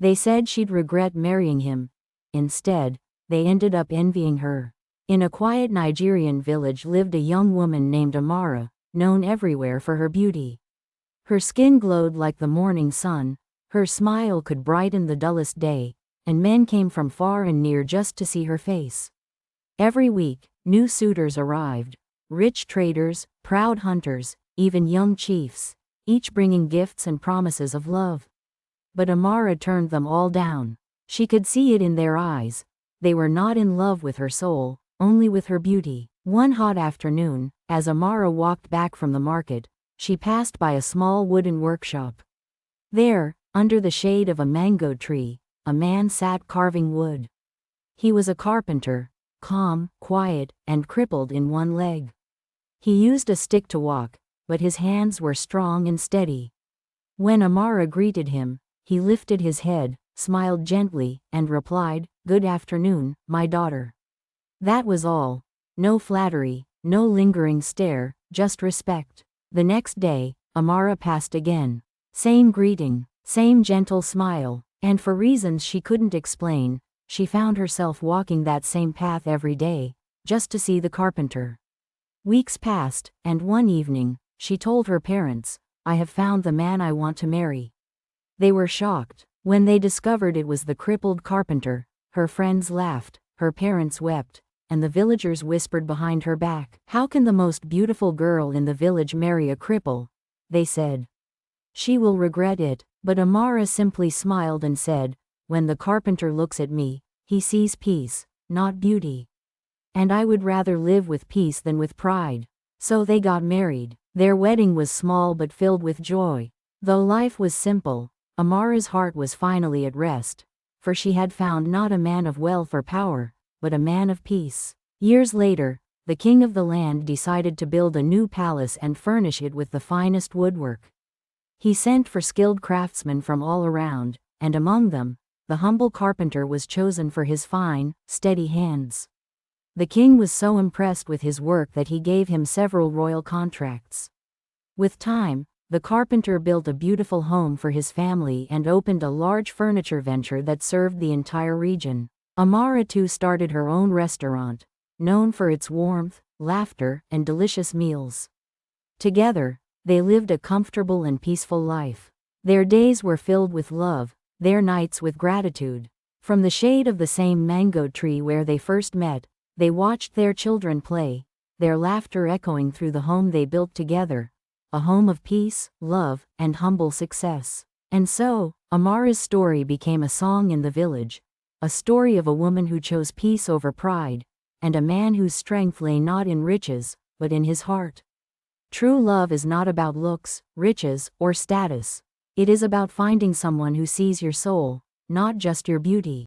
They said she'd regret marrying him. Instead, they ended up envying her. In a quiet Nigerian village lived a young woman named Amara, known everywhere for her beauty. Her skin glowed like the morning sun, her smile could brighten the dullest day, and men came from far and near just to see her face. Every week, new suitors arrived, rich traders, proud hunters, even young chiefs, each bringing gifts and promises of love. But Amara turned them all down. She could see it in their eyes. They were not in love with her soul, only with her beauty. One hot afternoon, as Amara walked back from the market, she passed by a small wooden workshop. There, under the shade of a mango tree, a man sat carving wood. He was a carpenter, calm, quiet, and crippled in one leg. He used a stick to walk, but his hands were strong and steady. When Amara greeted him, he lifted his head, smiled gently, and replied, "Good afternoon, my daughter." That was all. No flattery, no lingering stare, just respect. The next day, Amara passed again. Same greeting, same gentle smile, and for reasons she couldn't explain, she found herself walking that same path every day, just to see the carpenter. Weeks passed, and one evening, she told her parents, "I have found the man I want to marry." They were shocked. When they discovered it was the crippled carpenter, her friends laughed, her parents wept, and the villagers whispered behind her back, "How can the most beautiful girl in the village marry a cripple?" They said. "She will regret it," but Amara simply smiled and said, "When the carpenter looks at me, he sees peace, not beauty. And I would rather live with peace than with pride." So they got married. Their wedding was small but filled with joy. Though life was simple, Amara's heart was finally at rest, for she had found not a man of wealth or power, but a man of peace. Years later, the king of the land decided to build a new palace and furnish it with the finest woodwork. He sent for skilled craftsmen from all around, and among them, the humble carpenter was chosen for his fine, steady hands. The king was so impressed with his work that he gave him several royal contracts. With time, the carpenter built a beautiful home for his family and opened a large furniture venture that served the entire region. Amara too started her own restaurant, known for its warmth, laughter, and delicious meals. Together, they lived a comfortable and peaceful life. Their days were filled with love, their nights with gratitude. From the shade of the same mango tree where they first met, they watched their children play, their laughter echoing through the home they built together, a home of peace, love, and humble success. And so, Amara's story became a song in the village, a story of a woman who chose peace over pride, and a man whose strength lay not in riches, but in his heart. True love is not about looks, riches, or status. It is about finding someone who sees your soul, not just your beauty.